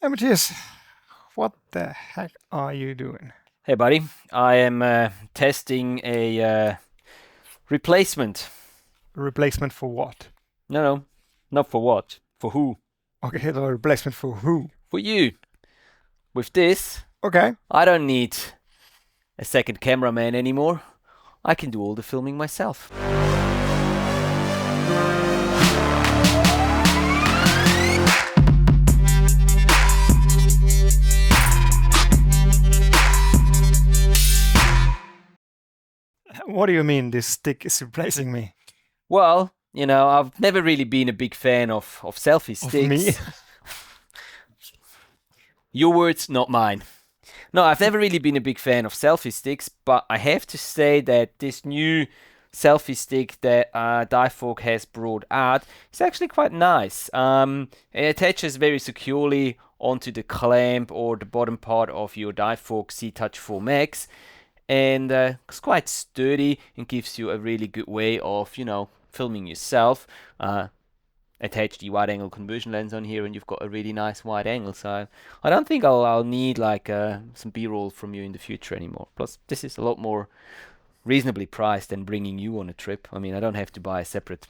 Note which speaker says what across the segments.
Speaker 1: Hey, Matthias, what the heck are you doing?
Speaker 2: Hey, buddy. I am testing a replacement.
Speaker 1: A replacement for what?
Speaker 2: No, not for what. For who?
Speaker 1: Okay, the replacement for who?
Speaker 2: For you. With this,
Speaker 1: Okay.
Speaker 2: I don't need a second cameraman anymore. I can do all the filming myself.
Speaker 1: What do you mean this stick is replacing me?
Speaker 2: Well, I've never really been a big fan of selfie
Speaker 1: Of
Speaker 2: sticks.
Speaker 1: me?
Speaker 2: Your words, not mine. No, I've never really been a big fan of selfie sticks, but I have to say that this new selfie stick that Diefog has brought out is actually quite nice. It attaches very securely onto the clamp or the bottom part of your Diefog C-Touch 4 Max, and it's quite sturdy and gives you a really good way of, filming yourself. Attach the wide angle conversion lens on here and you've got a really nice wide angle, so I don't think I'll need like some b-roll from you in the future anymore. Plus this is a lot more reasonably priced than bringing you on a trip. I mean, I don't have to buy a separate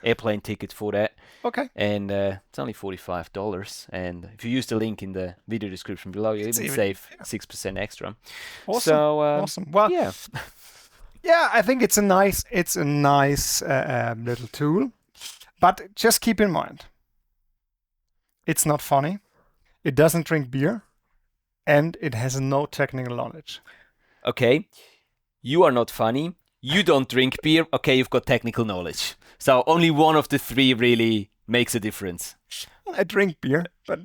Speaker 2: airplane ticket for that,
Speaker 1: Okay.
Speaker 2: and it's only $45, and if you use the link in the video description below, you even
Speaker 1: even-
Speaker 2: save 6% extra.
Speaker 1: Awesome.
Speaker 2: So
Speaker 1: Awesome. Well,
Speaker 2: yeah.
Speaker 1: yeah, I think it's a nice little tool. But just keep in mind, it's not funny, it doesn't drink beer, and it has no technical knowledge.
Speaker 2: Okay, you are not funny, you don't drink beer, okay, you've got technical knowledge. So only one of the three really makes a difference.
Speaker 1: I drink beer, but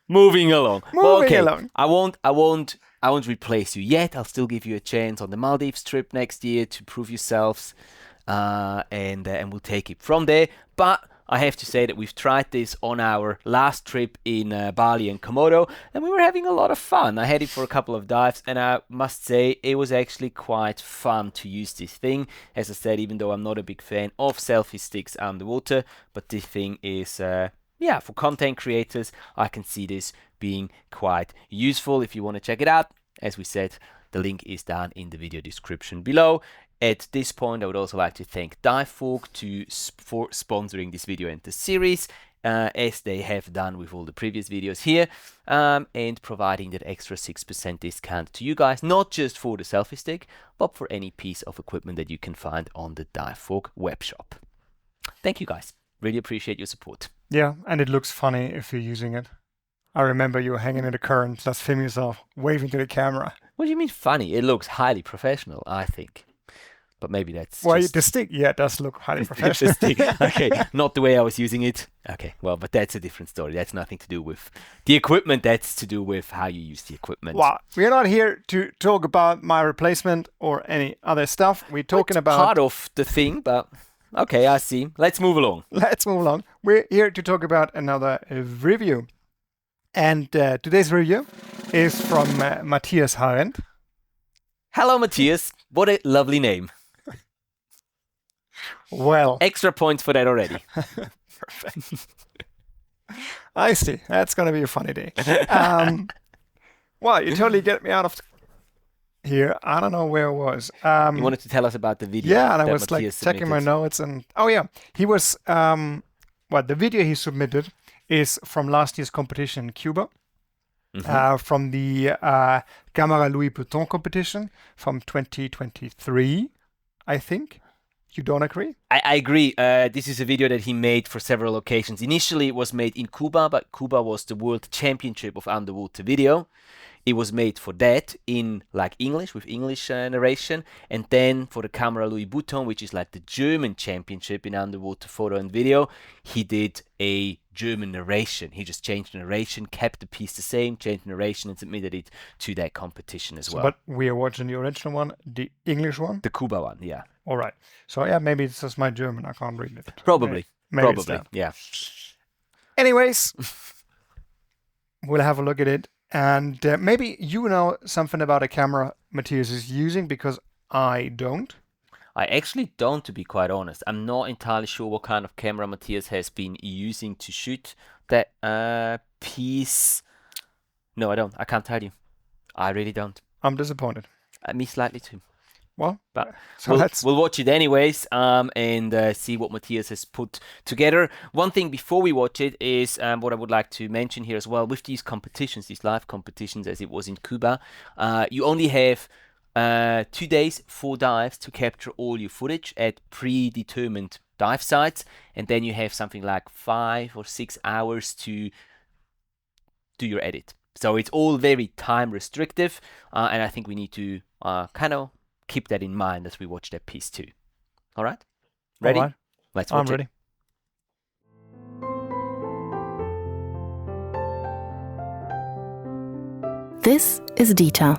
Speaker 2: Moving along.
Speaker 1: Moving
Speaker 2: Okay,
Speaker 1: along.
Speaker 2: I won't replace you yet. I'll still give you a chance on the Maldives trip next year to prove yourselves, and we'll take it from there. But I have to say that we've tried this on our last trip in Bali and Komodo, and we were having a lot of fun. I had it for a couple of dives, and I must say it was actually quite fun to use this thing. As I said, even though I'm not a big fan of selfie sticks underwater, but this thing is, for content creators, I can see this being quite useful. If you want to check it out, as we said, the link is down in the video description below. At this point, I would also like to thank Diefog for sponsoring this video and the series, as they have done with all the previous videos here, and providing that extra 6% discount to you guys, not just for the selfie stick, but for any piece of equipment that you can find on the Diefog web shop. Thank you guys. Really appreciate your support.
Speaker 1: Yeah, and it looks funny if you're using it. I remember you were hanging in the current, just film yourself, waving to the camera.
Speaker 2: What do you mean funny? It looks highly professional, I think. But maybe that's
Speaker 1: Well,
Speaker 2: just
Speaker 1: the stick, yeah, does look highly
Speaker 2: the
Speaker 1: professional.
Speaker 2: stick. Okay, not the way I was using it. Okay, well, but that's a different story. That's nothing to do with the equipment. That's to do with how you use the equipment.
Speaker 1: Well, we're not here to talk about my replacement or any other stuff. We're talking
Speaker 2: It's
Speaker 1: about...
Speaker 2: part of the thing, but okay, I see. Let's move along.
Speaker 1: Let's move along. We're here to talk about another review. And today's review is from Matthias Harendt.
Speaker 2: Hello, Matthias. What a lovely name.
Speaker 1: Well,
Speaker 2: Extra points for that already.
Speaker 1: perfect. I see. That's going to be a funny day. Well, you totally get me out of here. I don't know where I was.
Speaker 2: You wanted to tell us about the video.
Speaker 1: Yeah, and I
Speaker 2: that
Speaker 1: was like
Speaker 2: Matthias
Speaker 1: checking my
Speaker 2: submitted.
Speaker 1: notes, and he was the video he submitted is from last year's competition in Cuba, from the Camera Louis Vuitton competition from 2023, I think. You don't agree?
Speaker 2: I agree. This is a video that he made for several occasions. Initially, it was made in Cuba, but Cuba was the World Championship of underwater video. It was made for that in like English, with English narration. And then for the Camera Louis Vuitton, which is like the German championship in underwater photo and video, he did a German narration. He just changed the narration, kept the piece the same, changed the narration, and submitted it to that competition as well.
Speaker 1: But we are watching the original one, the English one.
Speaker 2: The Cuba one, yeah.
Speaker 1: All right. So yeah, maybe it's just my German. I can't read it.
Speaker 2: Probably.
Speaker 1: Maybe it's
Speaker 2: Probably,
Speaker 1: that.
Speaker 2: yeah.
Speaker 1: Anyways, we'll have a look at it. And maybe you know something about a camera Matthias is using, because I don't.
Speaker 2: I actually don't, to be quite honest. I'm not entirely sure what kind of camera Matthias has been using to shoot that piece. No, I don't. I can't tell you. I really don't.
Speaker 1: I'm disappointed.
Speaker 2: Me slightly too.
Speaker 1: Well,
Speaker 2: But
Speaker 1: so
Speaker 2: we'll watch it anyways, and see what Matthias has put together. One thing before we watch it is what I would like to mention here as well. With these competitions, these live competitions, as it was in Cuba, you only have 2 days, 4 dives to capture all your footage at predetermined dive sites, and then you have something like 5 or 6 hours to do your edit. So it's all very time restrictive, and I think we need to kind of keep that in mind as we watch that piece too. All right? Ready?
Speaker 1: All right.
Speaker 2: Let's watch
Speaker 1: I'm ready.
Speaker 3: This is Dieter.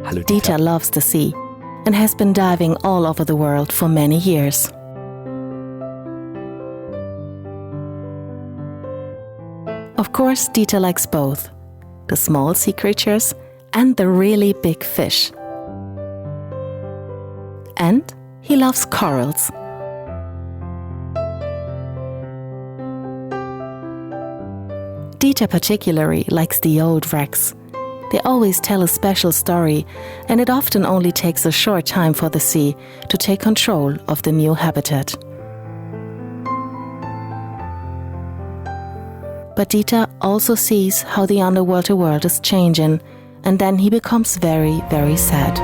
Speaker 2: Hello,
Speaker 3: Dieter loves the sea and has been diving all over the world for many years. Of course, Dieter likes both, the small sea creatures and the really big fish. And he loves corals. Dieter particularly likes the old wrecks. They always tell a special story, and it often only takes a short time for the sea to take control of the new habitat. But Dieter also sees how the underwater world is changing, and then he becomes very, very sad.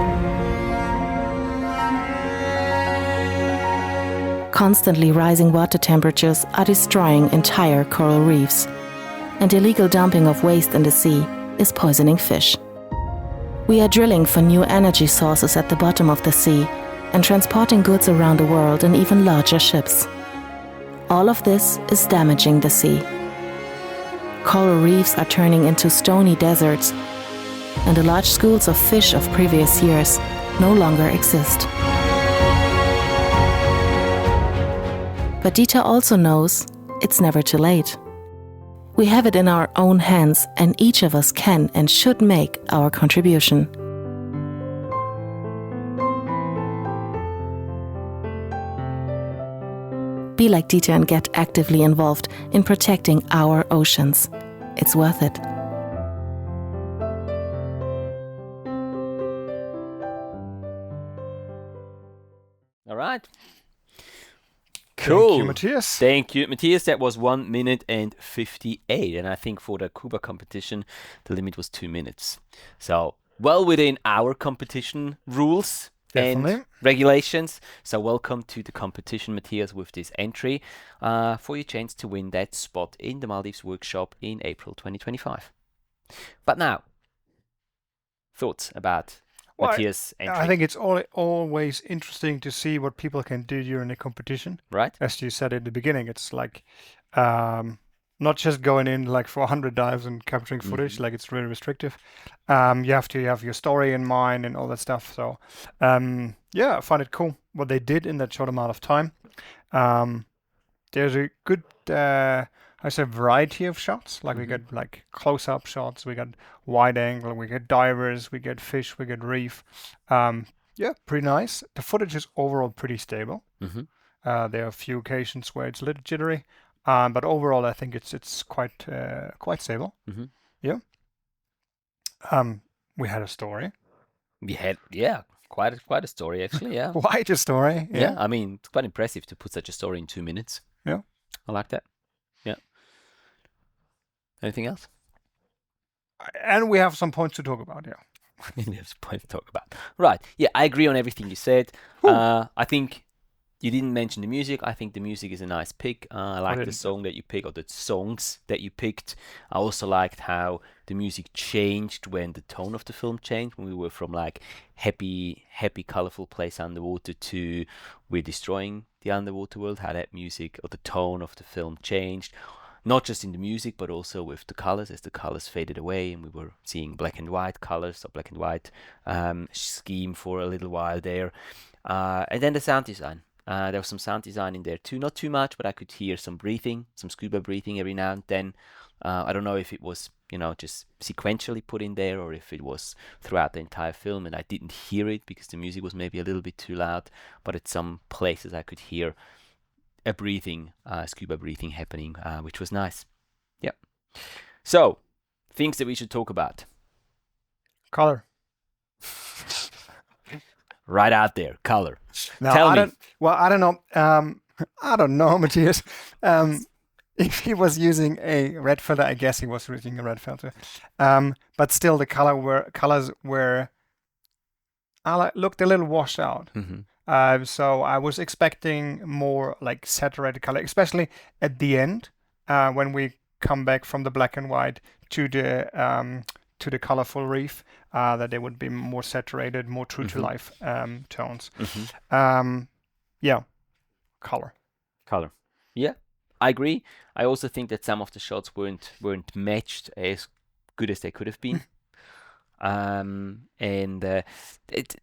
Speaker 3: Constantly rising water temperatures are destroying entire coral reefs, and illegal dumping of waste in the sea is poisoning fish. We are drilling for new energy sources at the bottom of the sea and transporting goods around the world in even larger ships. All of this is damaging the sea. Coral reefs are turning into stony deserts, and the large schools of fish of previous years no longer exist. But Dieter also knows it's never too late. We have it in our own hands, and each of us can and should make our contribution. Be like Dieter and get actively involved in protecting our oceans. It's worth it.
Speaker 2: All right. Cool.
Speaker 1: Thank you, Matthias.
Speaker 2: Thank you, Matthias. That was 1 minute and 58. And I think for the Cuba competition, the limit was 2 minutes. So well within our competition rules
Speaker 1: Definitely.
Speaker 2: and regulations. So welcome to the competition, Matthias, with this entry for your chance to win that spot in the Maldives workshop in April 2025. But now, thoughts about Matthias' entry?
Speaker 1: I think it's always interesting to see what people can do during a competition.
Speaker 2: Right?
Speaker 1: As you said at the beginning, it's like not just going in like for 100 dives and capturing footage, like it's really restrictive. You have to have your story in mind and all that stuff. So yeah, I find it cool what they did in that short amount of time. There's a good I say variety of shots. Like we get like close-up shots, we got wide angle, we get divers, we get fish, we get reef. Yeah, pretty nice. The footage is overall pretty stable. There are a few occasions where it's a little jittery, but overall I think it's quite stable. Yeah. We had a story.
Speaker 2: We had, quite a story actually, yeah.
Speaker 1: Quite a story.
Speaker 2: Yeah, I mean, it's quite impressive to put such a story in 2 minutes.
Speaker 1: Yeah.
Speaker 2: I like that. Yeah. Anything else?
Speaker 1: And we have some points to talk about, yeah.
Speaker 2: We have some points to talk about. Right. Yeah, I agree on everything you said. I think you didn't mention the music. I think the music is a nice pick. I like the song that you picked, or the songs that you picked. I also liked how the music changed when the tone of the film changed, when we were from like happy, colorful place underwater to we're destroying the underwater world, how that music or the tone of the film changed. Not just in the music, but also with the colors, as the colors faded away and we were seeing black and white colors, or black and white scheme for a little while there. And then the sound design. There was some sound design in there too, not too much, but I could hear some breathing, some scuba breathing every now and then. I don't know if it was, just sequentially put in there, or if it was throughout the entire film and I didn't hear it because the music was maybe a little bit too loud, but at some places I could hear a breathing, scuba breathing happening, which was nice. Yeah. So, things that we should talk about.
Speaker 1: Color.
Speaker 2: Right out there, color.
Speaker 1: Now,
Speaker 2: Tell me.
Speaker 1: I don't know. I don't know, Matthias. If he was using a red filter, I guess he was using a red filter. But still, the colors were looked a little washed out. So I was expecting more like saturated color, especially at the end when we come back from the black and white to the colorful reef, that they would be more saturated, more true to life tones. Yeah, color.
Speaker 2: Yeah, I agree. I also think that some of the shots weren't matched as good as they could have been. It's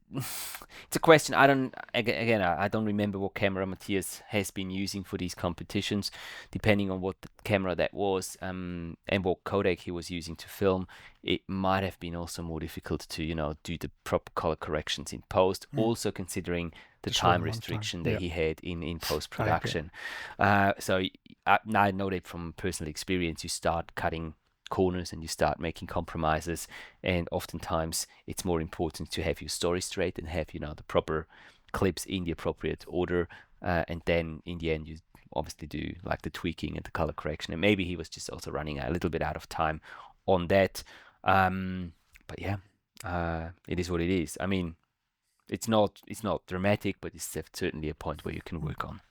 Speaker 2: a question. I don't remember what camera Matthias has been using for these competitions. Depending on what the camera that was and what codec he was using to film, it might have been also more difficult to do the proper color corrections in post. Also considering the time restriction that he had in post production. So I know that from personal experience, you start cutting corners and you start making compromises, and oftentimes it's more important to have your story straight and have the proper clips in the appropriate order, and then in the end you obviously do like the tweaking and the color correction, and maybe he was just also running a little bit out of time on that, but yeah, it is what it is. I mean, it's not dramatic, but it's certainly a point where you can work on.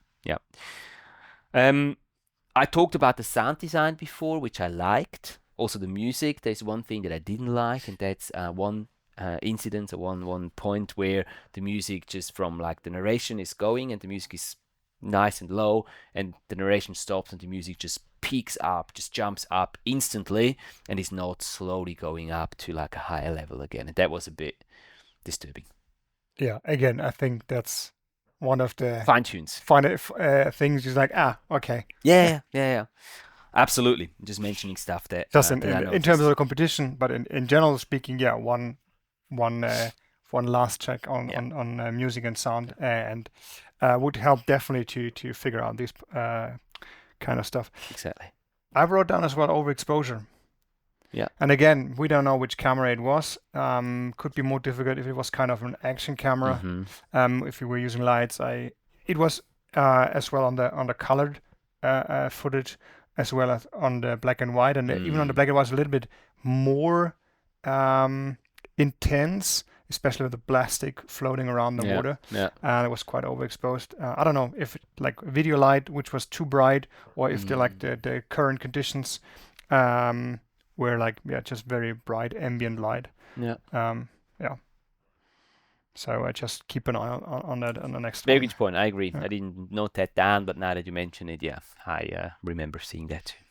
Speaker 2: I talked about the sound design before, which I liked. Also the music, there's one thing that I didn't like, and that's one incident or one point where the music just from like the narration is going and the music is nice and low, and the narration stops and the music just peaks up, just jumps up instantly, and is not slowly going up to like a higher level again, and that was a bit disturbing.
Speaker 1: Yeah, again, I think that's one of the
Speaker 2: fine tunes
Speaker 1: things. Just like okay.
Speaker 2: Yeah. Absolutely. Just mentioning stuff that
Speaker 1: just in terms of the competition, but in general speaking, one last check on music and sound, and would help definitely to figure out this kind of stuff.
Speaker 2: Exactly.
Speaker 1: I wrote down as well overexposure.
Speaker 2: Yeah.
Speaker 1: And again, we don't know which camera it was. Could be more difficult if it was kind of an action camera. If you were using lights, it was as well on the colored footage, as well as on the black and white, and even on the black and white was a little bit more intense, especially with the plastic floating around the water. It was quite overexposed. I don't know if like video light, which was too bright, or if the current conditions were like just very bright ambient light. So I just keep an eye on that on the next
Speaker 2: Very
Speaker 1: one.
Speaker 2: good point. I agree. I didn't note that down, but now that you mention it, I remember seeing that too.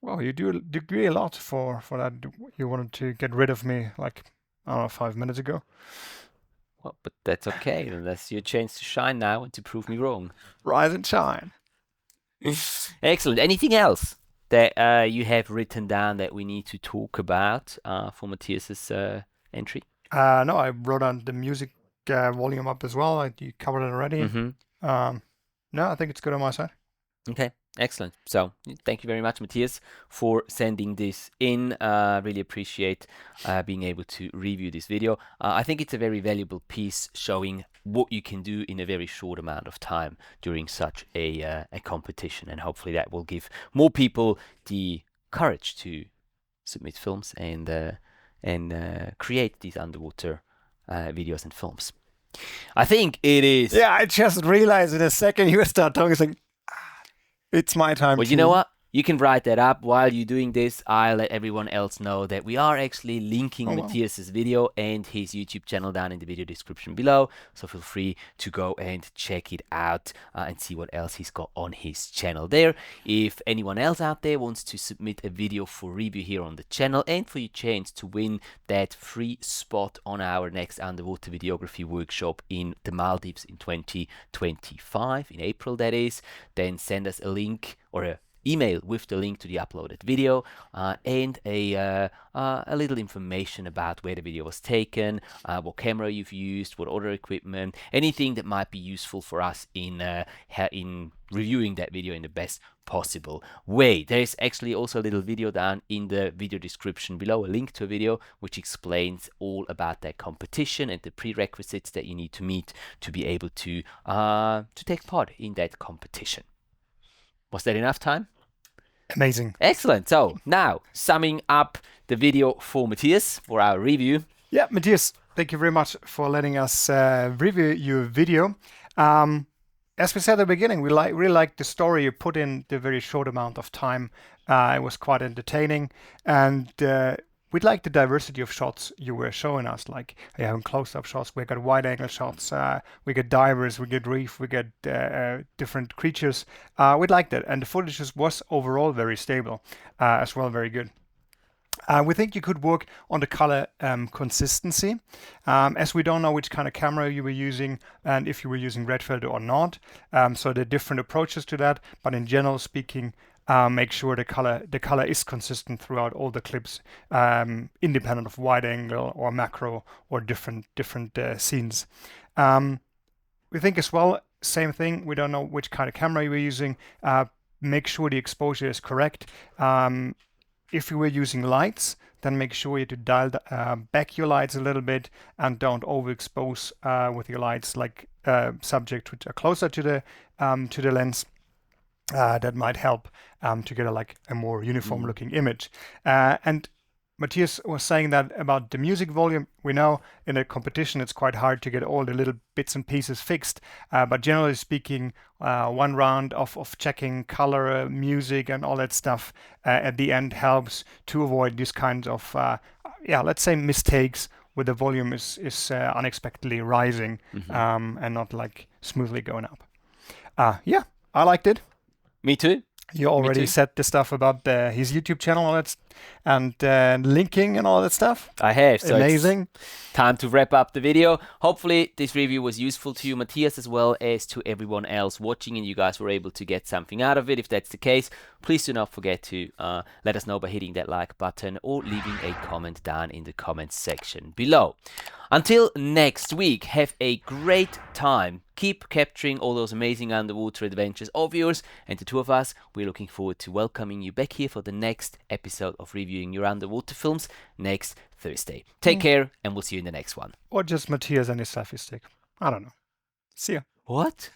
Speaker 1: Well, you do agree a lot for that. You wanted to get rid of me like, I don't know, 5 minutes ago.
Speaker 2: Well, but that's okay. That's your chance to shine now and to prove me wrong.
Speaker 1: Rise and shine.
Speaker 2: Excellent. Anything else that you have written down that we need to talk about for Matthias's entry?
Speaker 1: No, I wrote on the music volume up as well. You covered it already. No, I think it's good on my side.
Speaker 2: Okay, excellent. So thank you very much, Matthias, for sending this in. Really appreciate being able to review this video. I think it's a very valuable piece showing what you can do in a very short amount of time during such a competition, and hopefully that will give more people the courage to submit films and create these underwater videos and films. I think it is.
Speaker 1: Yeah, I just realized in a second you start talking, it's like, it's my time.
Speaker 2: Well, you know what? You can write that up. While you're doing this, I'll let everyone else know that we are actually linking Matthias's video and his YouTube channel down in the video description below. So feel free to go and check it out and see what else he's got on his channel there. If anyone else out there wants to submit a video for review here on the channel and for your chance to win that free spot on our next underwater videography workshop in the Maldives in 2025, in April that is, then send us a link or a email with the link to the uploaded video and a little information about where the video was taken, what camera you've used, what other equipment, anything that might be useful for us in reviewing that video in the best possible way. There is actually also a little video down in the video description below, a link to a video which explains all about that competition and the prerequisites that you need to meet to be able to take part in that competition. Was that enough time?
Speaker 1: Amazing.
Speaker 2: Excellent. So now summing up the video for Matthias for our review.
Speaker 1: Yeah, Matthias, thank you very much for letting us review your video. As we said at the beginning, we really liked the story you put in the very short amount of time. It was quite entertaining, and we'd like the diversity of shots you were showing us, like having close-up shots, we got wide-angle shots, we get divers, we get reef, we get different creatures. We'd like that, and the footage was overall very stable, as well, very good. We think you could work on the color consistency, as we don't know which kind of camera you were using and if you were using red filter or not. So there are different approaches to that, but in general speaking, make sure the color is consistent throughout all the clips, independent of wide angle or macro or different scenes. We think as well, same thing, we don't know which kind of camera you were using. Make sure the exposure is correct. If you were using lights, then make sure you to dial back your lights a little bit and don't overexpose with your lights, like subjects which are closer to the lens. That might help to get a more uniform looking image. And Matthias was saying that about the music volume. We know in a competition it's quite hard to get all the little bits and pieces fixed, but generally speaking, one round of checking color, music and all that stuff at the end helps to avoid these kinds of, let's say mistakes where the volume is unexpectedly rising and not like smoothly going up. I liked it.
Speaker 2: Me too.
Speaker 1: You already said the stuff about his YouTube channel and linking and all that stuff.
Speaker 2: I have. So
Speaker 1: amazing.
Speaker 2: It's time to wrap up the video. Hopefully this review was useful to you, Matthias, as well as to everyone else watching, and you guys were able to get something out of it. If that's the case, please do not forget to let us know by hitting that like button or leaving a comment down in the comments section below. Until next week, have a great time. Keep capturing all those amazing underwater adventures of yours, and the two of us, we're looking forward to welcoming you back here for the next episode of reviewing your underwater films next Thursday. Take care, and we'll see you in the next one.
Speaker 1: Or just Matthias and his selfie stick. I don't know. See ya.
Speaker 2: What?